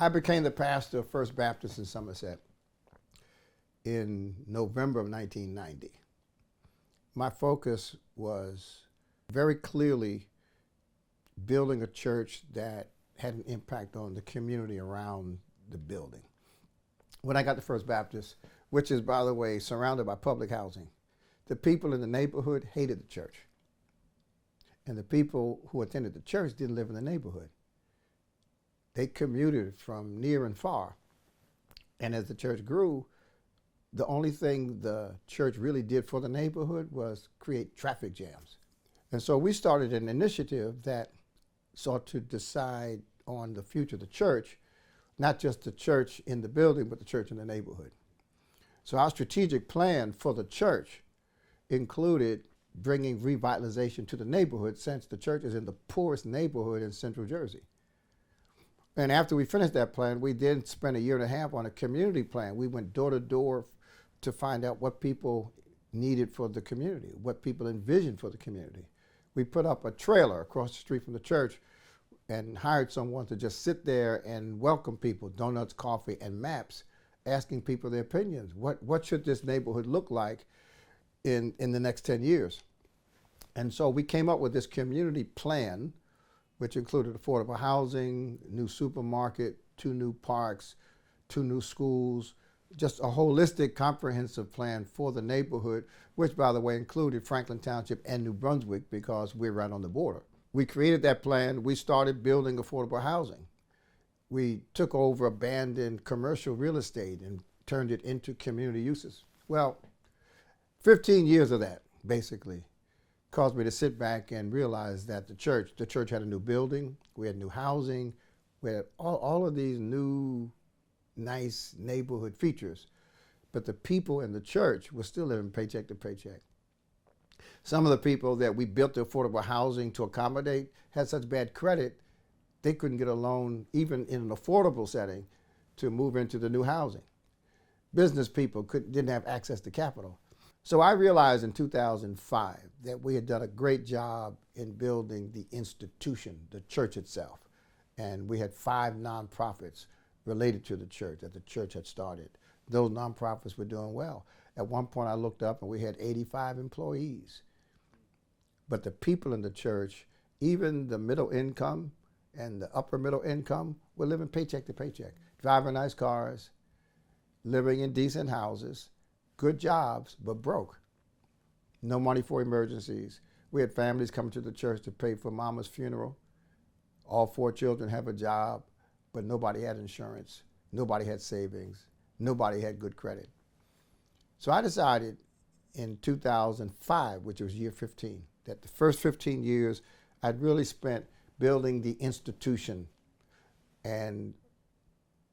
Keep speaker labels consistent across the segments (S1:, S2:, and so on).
S1: I became the pastor of First Baptist in Somerset in November of 1990. My focus was very clearly building a church that had an impact on the community around the building. When I got to First Baptist, which is, by the way, surrounded by public housing, the people in the neighborhood hated the church. And the people who attended the church didn't live in the neighborhood. They commuted from near and far. And as the church grew, the only thing the church really did for the neighborhood was create traffic jams. And so we started an initiative that sought to decide on the future of the church, not just the church in the building, but the church in the neighborhood. So our strategic plan for the church included bringing revitalization to the neighborhood, since the church is in the poorest neighborhood in Central Jersey. And after we finished that plan, we then spent a year and a half on a community plan. We went door to door to find out what people needed for the community, what people envisioned for the community. We put up a trailer across the street from the church and hired someone to just sit there and welcome people, donuts, coffee, and maps, asking people their opinions. What should this neighborhood look like in the next 10 years? And so we came up with this community plan, which included affordable housing, new supermarket, 2 new parks, 2 new schools, just a holistic, comprehensive plan for the neighborhood, which, by the way, included Franklin Township and New Brunswick because we're right on the border. We created that plan. We started building affordable housing. We took over abandoned commercial real estate and turned it into community uses. Well, 15 years of that, basically, caused me to sit back and realize that the church had a new building, we had new housing, we had all of these new, nice neighborhood features, but the people in the church were still living paycheck to paycheck. Some of the people that we built the affordable housing to accommodate had such bad credit, they couldn't get a loan, even in an affordable setting, to move into the new housing. Business people didn't have access to capital. So I realized in 2005 that we had done a great job in building the institution, the church itself. And we had 5 nonprofits related to the church that the church had started. Those nonprofits were doing well. At one point I looked up and we had 85 employees. But the people in the church, even the middle income and the upper middle income, were living paycheck to paycheck, driving nice cars, living in decent houses, good jobs, but broke. No money for emergencies. We had families coming to the church to pay for mama's funeral. All 4 children have a job, but nobody had insurance. Nobody had savings. Nobody had good credit. So I decided in 2005, which was year 15, that the first 15 years I'd really spent building the institution. And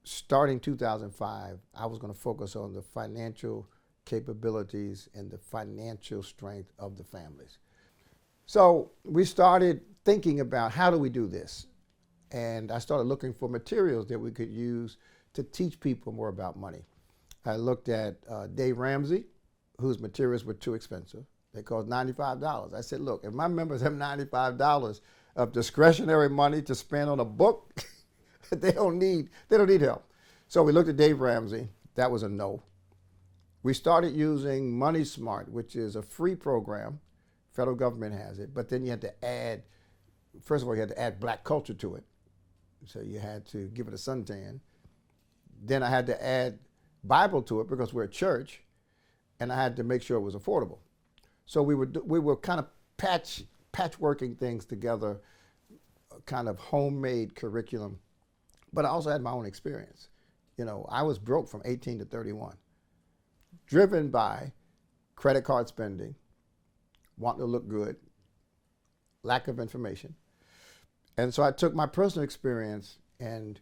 S1: starting 2005, I was going to focus on the financial capabilities and the financial strength of the families. So we started thinking about how do we do this? And I started looking for materials that we could use to teach people more about money. I looked at Dave Ramsey, whose materials were too expensive. They cost $95. I said, look, if my members have $95 of discretionary money to spend on a book, they don't need help. So we looked at Dave Ramsey. That was a no. We started using Money Smart, which is a free program. Federal government has it, but then you had to add, first of all, you had to add black culture to it. So you had to give it a suntan. Then I had to add Bible to it because we're a church, and I had to make sure it was affordable. So we were kind of patchworking things together, kind of homemade curriculum, but I also had my own experience. You know, I was broke from 18 to 31. Driven by credit card spending, wanting to look good, lack of information. And so I took my personal experience and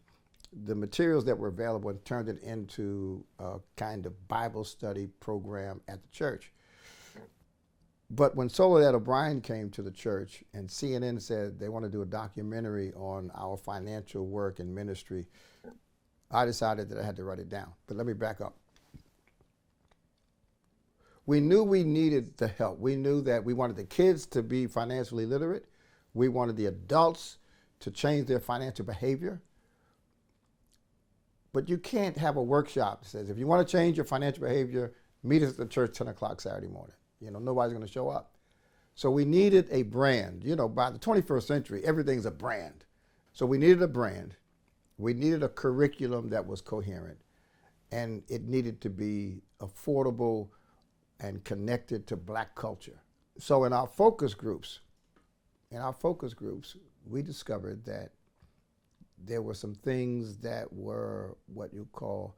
S1: the materials that were available and turned it into a kind of Bible study program at the church. But when Soledad O'Brien came to the church and CNN said they want to do a documentary on our financial work and ministry, I decided that I had to write it down. But let me back up. We knew we needed the help. We knew that we wanted the kids to be financially literate. We wanted the adults to change their financial behavior. But you can't have a workshop that says, if you want to change your financial behavior, meet us at the church 10 o'clock Saturday morning. Nobody's going to show up. So we needed a brand. By the 21st century, everything's a brand. So we needed a brand. We needed a curriculum that was coherent. And it needed to be affordable and connected to Black culture. So in our focus groups, we discovered that there were some things that were what you call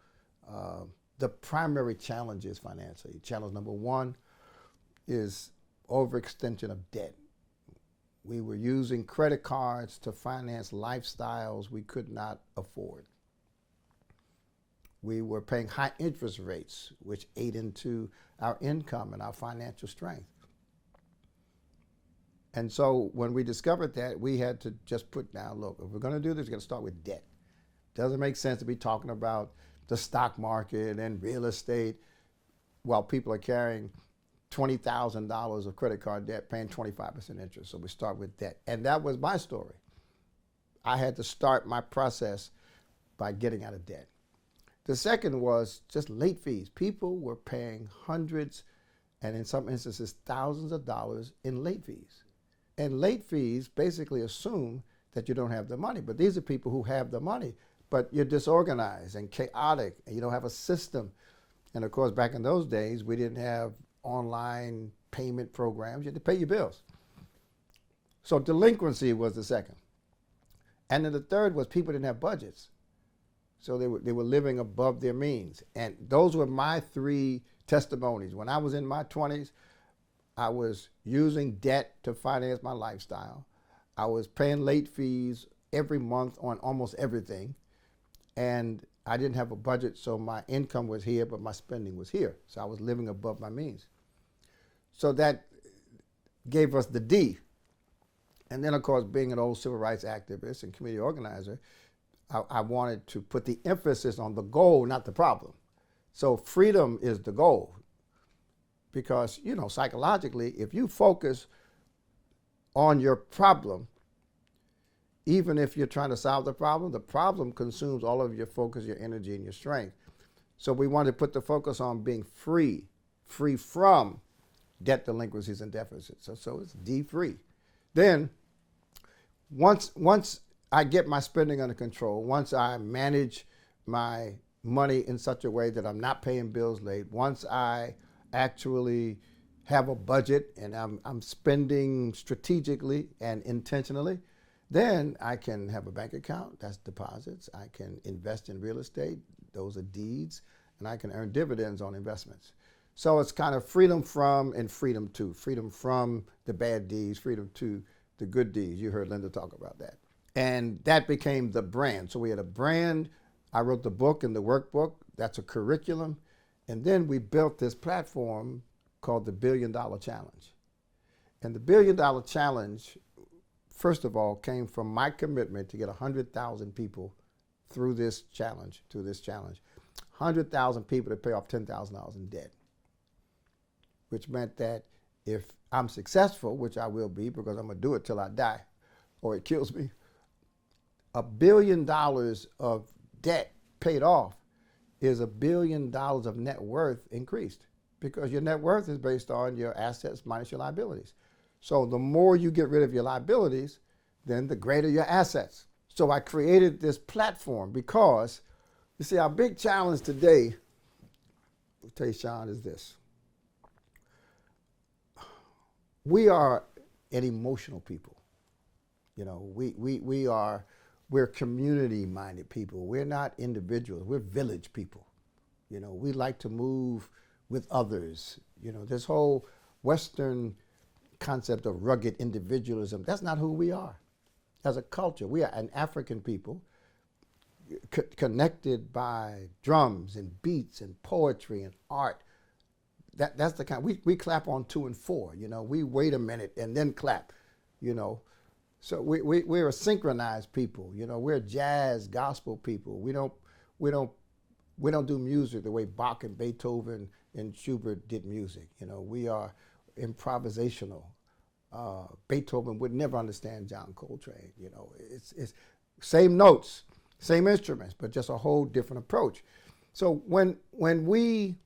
S1: the primary challenges financially. Challenge number one is overextension of debt. We were using credit cards to finance lifestyles we could not afford. We were paying high interest rates, which ate into our income and our financial strength. And so when we discovered that, we had to just put down, look, if we're going to do this, we're going to start with debt. Doesn't make sense to be talking about the stock market and real estate while people are carrying $20,000 of credit card debt, paying 25% interest. So we start with debt. And that was my story. I had to start my process by getting out of debt. The second was just late fees. People were paying hundreds and in some instances thousands of dollars in late fees. And late fees basically assume that you don't have the money. But these are people who have the money, but you're disorganized and chaotic, and you don't have a system. And of course, back in those days, we didn't have online payment programs. You had to pay your bills. So delinquency was the second. And then the third was people didn't have budgets. So they were living above their means. And those were my three testimonies. When I was in my 20s, I was using debt to finance my lifestyle. I was paying late fees every month on almost everything. And I didn't have a budget, so my income was here, but my spending was here. So I was living above my means. So that gave us the D. And then, of course, being an old civil rights activist and community organizer, I wanted to put the emphasis on the goal, not the problem. So freedom is the goal. Because, psychologically, if you focus on your problem, even if you're trying to solve the problem consumes all of your focus, your energy, and your strength. So we wanted to put the focus on being free from debt, delinquencies, and deficits. So it's dFree. Then, once I get my spending under control, once I manage my money in such a way that I'm not paying bills late, once I actually have a budget and I'm spending strategically and intentionally, then I can have a bank account, that's deposits. I can invest in real estate, those are deeds, and I can earn dividends on investments. So it's kind of freedom from and freedom to. Freedom from the bad deeds, freedom to the good deeds. You heard Linda talk about that. And that became the brand. So we had a brand. I wrote the book and the workbook. That's a curriculum. And then we built this platform called the $1 Billion Challenge. And the $1 Billion Challenge, first of all, came from my commitment to get 100,000 people through this challenge, 100,000 people to pay off $10,000 in debt, which meant that if I'm successful, which I will be because I'm going to do it till I die or it kills me, $1 billion of debt paid off is $1 billion of net worth increased, because your net worth is based on your assets minus your liabilities. So the more you get rid of your liabilities, then the greater your assets. So I created this platform because, you see, our big challenge today, Tehsuan, is this. We are an emotional people. We're community-minded people. We're not individuals. We're village people. We like to move with others. This whole Western concept of rugged individualism, that's not who we are. As a culture, we are an African people connected by drums and beats and poetry and art. That's the kind. We clap on 2 and 4. We wait a minute and then clap. So we're a synchronized people. We're jazz gospel people. We don't do music the way Bach and Beethoven and Schubert did music. We are improvisational. Beethoven would never understand John Coltrane. It's same notes, Same instruments, but just a whole different approach. So when we,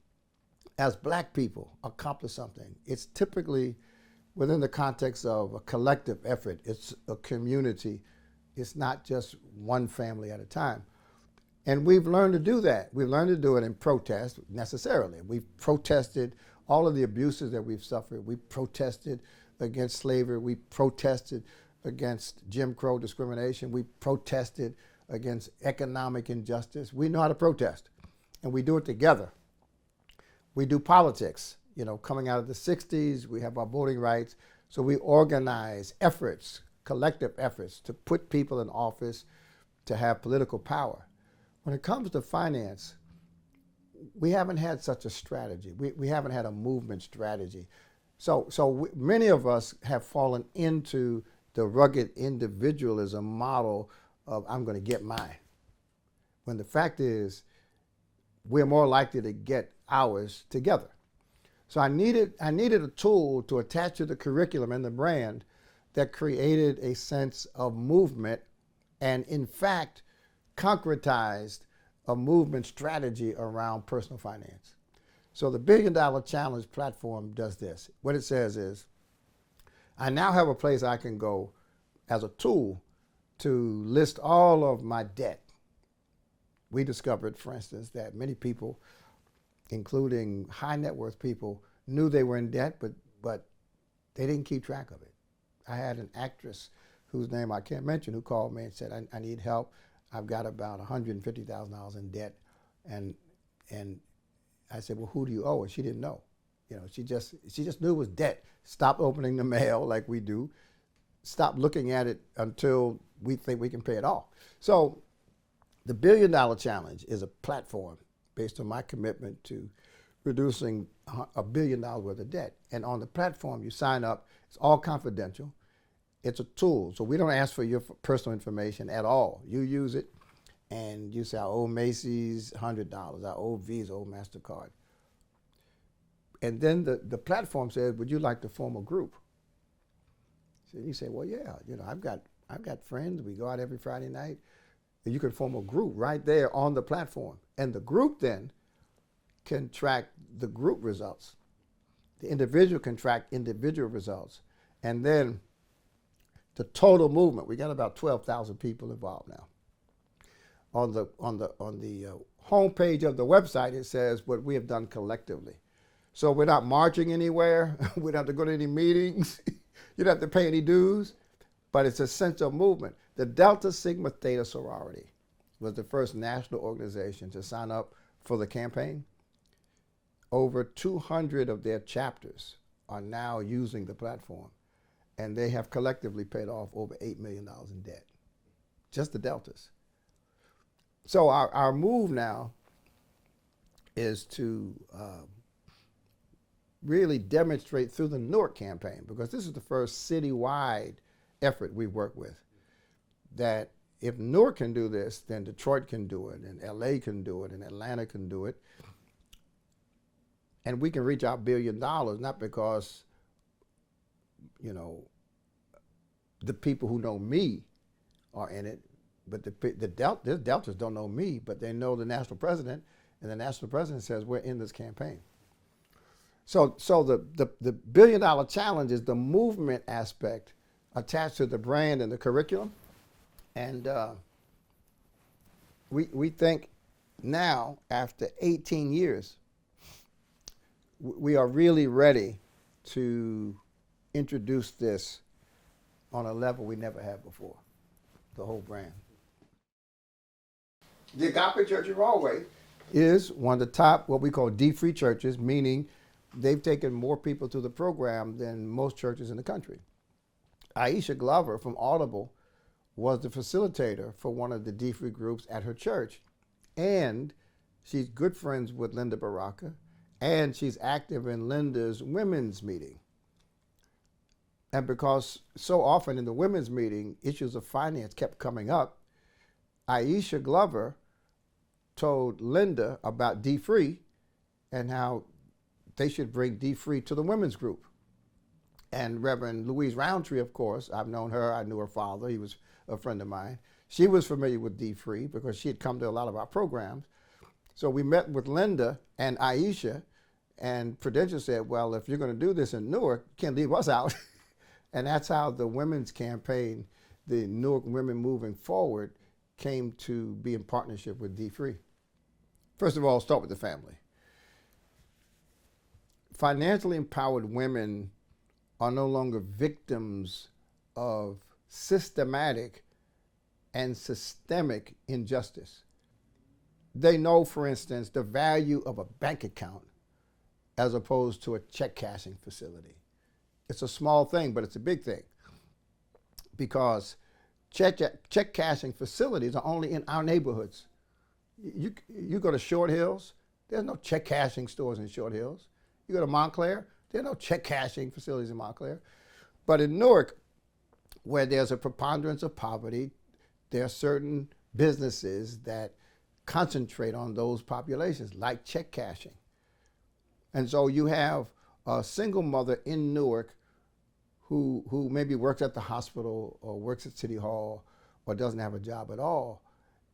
S1: as black people, accomplish something, it's typically within the context of a collective effort. It's a community. It's not just one family at a time. And we've learned to do that. We've learned to do it in protest, necessarily. We've protested all of the abuses that we've suffered. We protested against slavery. We protested against Jim Crow discrimination. We protested against economic injustice. We know how to protest, and we do it together. We do politics. You know, coming out of the 60s, we have our voting rights. So we organize efforts, collective efforts, to put people in office, to have political power. When it comes to finance, we haven't had such a strategy. We haven't had a movement strategy. So many of us have fallen into the rugged individualism model of I'm going to get mine. When the fact is, we're more likely to get ours together. So I needed a tool to attach to the curriculum and the brand that created a sense of movement and, in fact, concretized a movement strategy around personal finance. So the $1 Billion Challenge platform does this. What it says is, I now have a place I can go as a tool to list all of my debt. We discovered, for instance, that many people, including high net worth people, knew they were in debt, but they didn't keep track of it. I had an actress whose name I can't mention who called me and said, I need help. I've got about $150,000 in debt. And I said, well, who do you owe? And she didn't know. You know, she just knew it was debt. Stop opening the mail like we do. Stop looking at it until we think we can pay it off. So the $1 Billion Challenge is a platform based on my commitment to reducing $1 billion worth of debt. And on the platform, you sign up. It's all confidential. It's a tool. So we don't ask for your personal information at all. You use it, and you say, I owe Macy's $100. I owe Visa, I owe MasterCard. And then the platform says, would you like to form a group? So you say, well, yeah, you know, I've got friends. We go out every Friday night. And you can form a group right there on the platform. And the group then can track the group results. The individual can track individual results. And then the total movement, we got about 12,000 people involved now. On the homepage of the website, it says what we have done collectively. So we're not marching anywhere. We don't have to go to any meetings. You don't have to pay any dues, but it's a sense of movement. The Delta Sigma Theta sorority was the first national organization to sign up for the campaign. Over 200 of their chapters are now using the platform, and they have collectively paid off over $8 million in debt, just the Deltas. So our move now is to really demonstrate through the Newark campaign, because this is the first citywide effort we work with, that if Newark can do this, then Detroit can do it, and LA can do it, and Atlanta can do it. And we can reach our $1 billion, not because, you know, the people who know me are in it, but the Deltas don't know me, but they know the national president, and the national president says we're in this campaign. So the $1 Billion Challenge is the movement aspect attached to the brand and the curriculum. And we think now, after 18 years, we are really ready to introduce this on a level we never had before, the whole brand. The Agape Church of Rahway is one of the top, what we call dFree churches, meaning they've taken more people to the program than most churches in the country. Aisha Glover from Audible was the facilitator for one of the dFree groups at her church. And she's good friends with Linda Baraka, and she's active in Linda's women's meeting. And because so often in the women's meeting, issues of finance kept coming up, Aisha Glover told Linda about dFree and how they should bring dFree to the women's group. And Reverend Louise Roundtree, of course, I've known her, I knew her father, he was a friend of mine. She was familiar with dFree because she had come to a lot of our programs. So we met with Linda and Aisha, and Prudential said, well, if you're going to do this in Newark, you can't leave us out. And that's how the women's campaign, the Newark Women Moving Forward, came to be in partnership with dFree. First of all, start with the family. Financially empowered women are no longer victims of systematic and systemic injustice. They know, for instance, the value of a bank account as opposed to a check cashing facility. It's a small thing, but it's a big thing, because check cashing facilities are only in our neighborhoods. You go to Short Hills, there's no check cashing stores in Short Hills. You go to Montclair, there are no check cashing facilities in Montclair. But in Newark, where there's a preponderance of poverty, there are certain businesses that concentrate on those populations, like check cashing. And so you have a single mother in Newark who maybe works at the hospital or works at City Hall or doesn't have a job at all.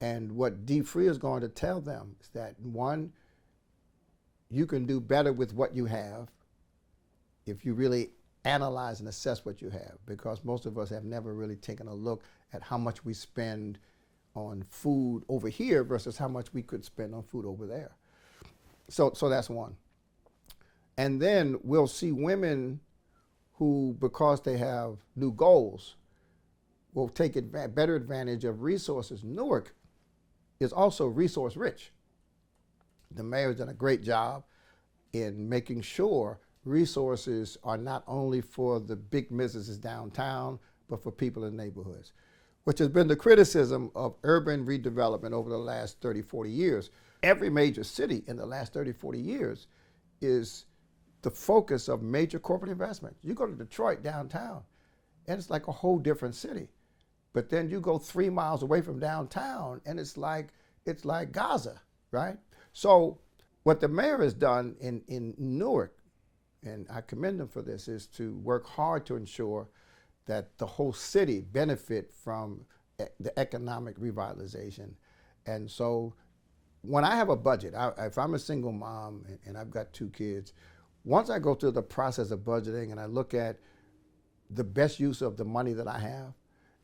S1: And what dFree is going to tell them is that, one, you can do better with what you have if you really analyze and assess what you have, because most of us have never really taken a look at how much we spend on food over here versus how much we could spend on food over there. So that's one. And then we'll see women who, because they have new goals, will take better advantage of resources. Newark is also resource rich. The mayor's done a great job in making sure resources are not only for the big businesses downtown, but for people in neighborhoods, which has been the criticism of urban redevelopment over the last 30, 40 years. Every major city in the last 30, 40 years is the focus of major corporate investment. You go to Detroit downtown, and it's like a whole different city. But then you go 3 miles away from downtown, and it's like Gaza, right? So what the mayor has done in Newark, and I commend him for this, is to work hard to ensure that the whole city benefit from the economic revitalization. And so when I have a budget, if I'm a single mom and I've got 2 kids, once I go through the process of budgeting and I look at the best use of the money that I have,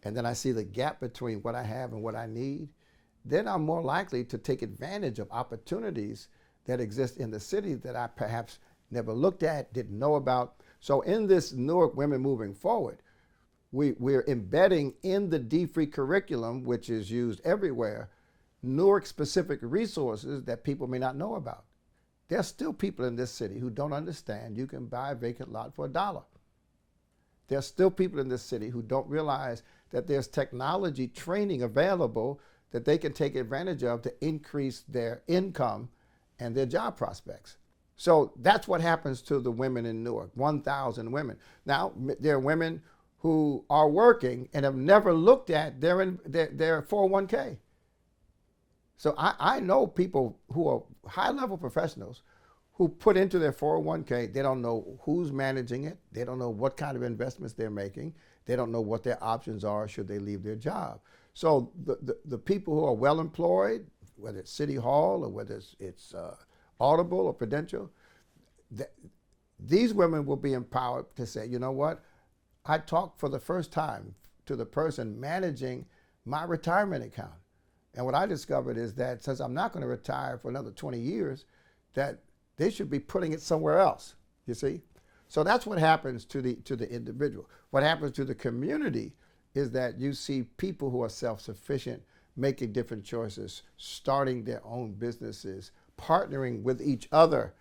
S1: and then I see the gap between what I have and what I need, then I'm more likely to take advantage of opportunities that exist in the city that I perhaps never looked at, didn't know about. So in this Newark Women Moving Forward, we're embedding in the dFree curriculum, which is used everywhere, Newark-specific resources that people may not know about. There's still people in this city who don't understand you can buy a vacant lot for $1. There's still people in this city who don't realize that there's technology training available that they can take advantage of to increase their income and their job prospects. So that's what happens to the women in Newark, 1,000 women. Now, there are women who are working and have never looked at their 401k. So I know people who are high-level professionals who put into their 401k, they don't know who's managing it, they don't know what kind of investments they're making, they don't know what their options are should they leave their job. So the people who are well-employed, whether it's City Hall or whether it's Audible or Prudential, these women will be empowered to say, you know what, I talked for the first time to the person managing my retirement account. And what I discovered is that since I'm not going to retire for another 20 years, that they should be putting it somewhere else, you see? So that's what happens to the individual. What happens to the community is that you see people who are self-sufficient making different choices, starting their own businesses, partnering with each other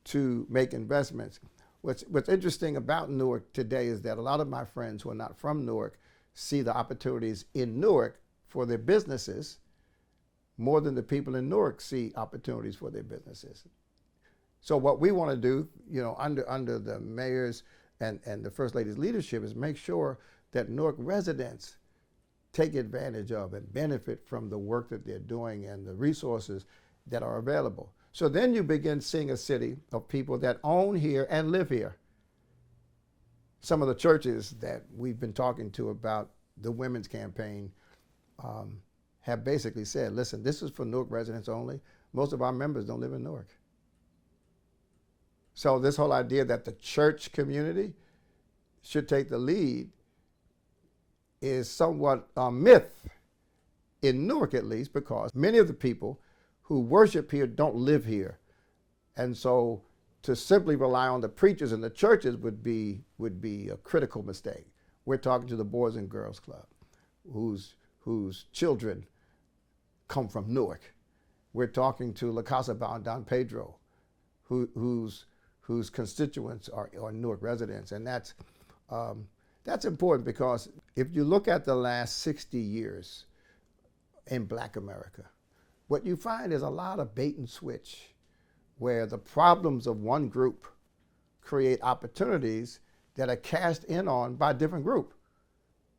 S1: to make investments. What's interesting about Newark today is that a lot of my friends who are not from Newark see the opportunities in Newark for their businesses more than the people in Newark see opportunities for their businesses. So what we want to do, you know, under the mayor's and the First Lady's leadership is make sure that Newark residents take advantage of and benefit from the work that they're doing and the resources that are available. So then you begin seeing a city of people that own here and live here. Some of the churches that we've been talking to about the women's campaign have basically said, listen, this is for Newark residents only. Most of our members don't live in Newark. So this whole idea that the church community should take the lead is somewhat a myth, in Newark at least, because many of the people who worship here don't live here. And so to simply rely on the preachers and the churches would be a critical mistake. We're talking to the Boys and Girls Club, whose children come from Newark. We're talking to La Casa Bound Don Pedro, whose constituents are Newark residents. And that's important, because if you look at the last 60 years in Black America, what you find is a lot of bait and switch, where the problems of one group create opportunities that are cast in on by a different group.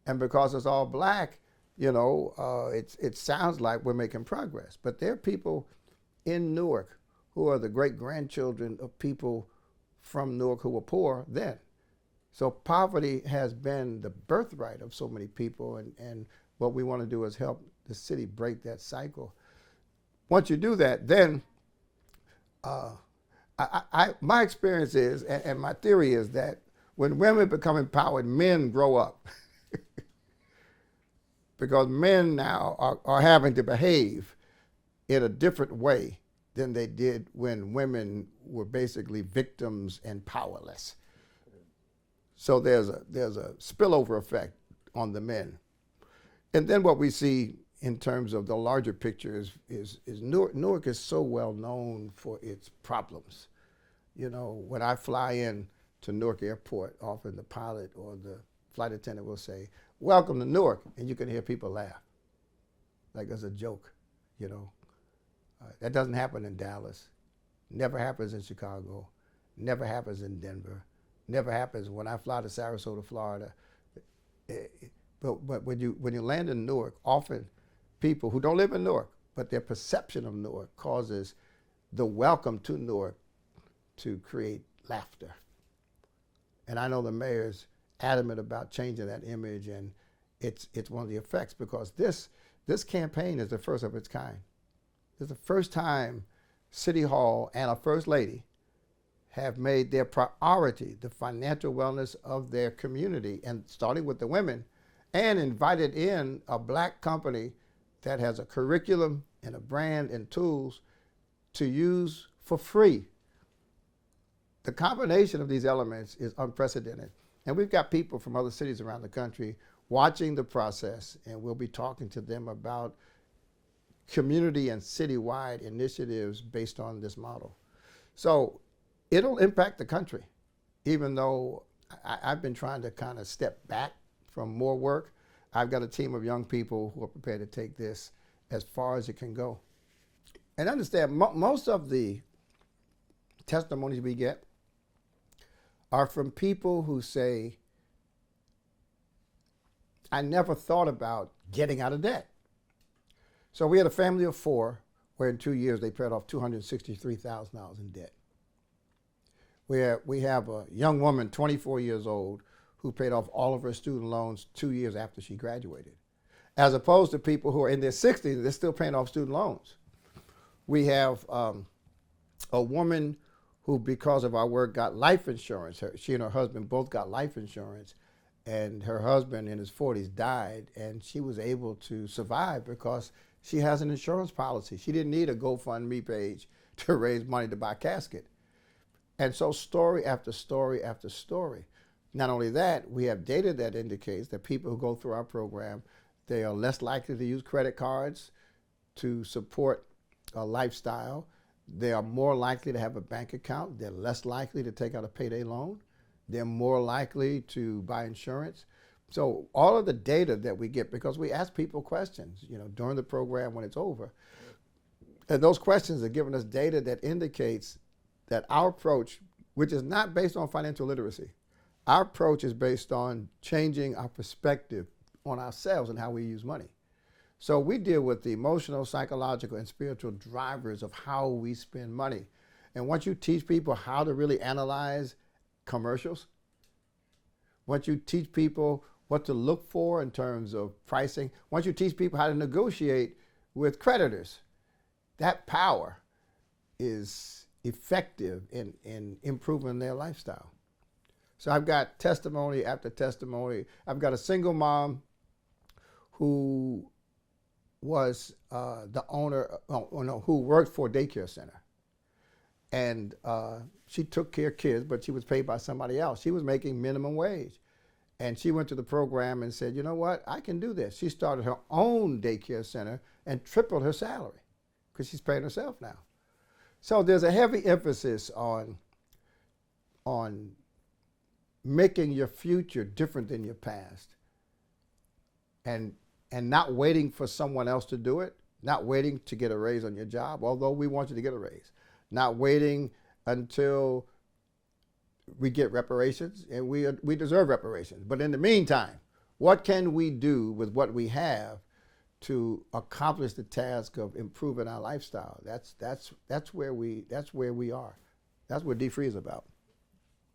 S1: And because it's all black, it sounds like we're making progress. But there are people in Newark who are the great-grandchildren of people from Newark who were poor then. So poverty has been the birthright of so many people, and what we want to do is help the city break that cycle. Once you do that, then my experience is, and my theory is, that when women become empowered, men grow up. Because men now are having to behave in a different way than they did when women were basically victims and powerless. So there's a spillover effect on the men. And then what we see in terms of the larger picture is Newark is so well known for its problems. When I fly in to Newark Airport, often the pilot or the flight attendant will say, "Welcome to Newark," and you can hear people laugh, like it's a joke, That doesn't happen in Dallas, never happens in Chicago, never happens in Denver, never happens when I fly to Sarasota, Florida. But when you land in Newark, often people who don't live in Newark, but their perception of Newark causes the welcome to Newark to create laughter. And I know the mayor's adamant about changing that image, and it's one of the effects, because this campaign is the first of its kind. It's the first time City Hall and a First Lady have made their priority the financial wellness of their community, and starting with the women, and invited in a black company that has a curriculum and a brand and tools to use for free. The combination of these elements is unprecedented. And we've got people from other cities around the country watching the process, and we'll be talking to them about community and citywide initiatives based on this model. So it'll impact the country, even though I've been trying to kind of step back from more work. I've got a team of young people who are prepared to take this as far as it can go. And understand, most of the testimonies we get are from people who say, "I never thought about getting out of debt." So we had a family of 4 where in 2 years they paid off $263,000 in debt. We have a young woman, 24 years old, who paid off all of her student loans 2 years after she graduated, as opposed to people who are in their 60s, they're still paying off student loans. We have a woman who, because of our work, got life insurance. She and her husband both got life insurance, and her husband in his 40s died, and she was able to survive because she has an insurance policy. She didn't need a GoFundMe page to raise money to buy a casket. And so story after story after story. Not only that, we have data that indicates that people who go through our program, they are less likely to use credit cards to support a lifestyle. They are more likely to have a bank account. They're less likely to take out a payday loan. They're more likely to buy insurance. So all of the data that we get, because we ask people questions, during the program when it's over, and those questions are giving us data that indicates that our approach, which is not based on financial literacy, our approach is based on changing our perspective on ourselves and how we use money. So we deal with the emotional, psychological, and spiritual drivers of how we spend money. And once you teach people how to really analyze commercials, once you teach people what to look for in terms of pricing. Once you teach people how to negotiate with creditors, that power is effective in improving their lifestyle. So I've got testimony after testimony. I've got a single mom who was the owner, who worked for a daycare center. And she took care of kids, but she was paid by somebody else. She was making minimum wage. And she went to the program and said, you know what, I can do this. She started her own daycare center and tripled her salary because she's paying herself now. So there's a heavy emphasis on making your future different than your past, and not waiting for someone else to do it, not waiting to get a raise on your job, although we want you to get a raise, not waiting until we get reparations, and we deserve reparations. But in the meantime, what can we do with what we have to accomplish the task of improving our lifestyle? That's where we are. That's what dFree is about.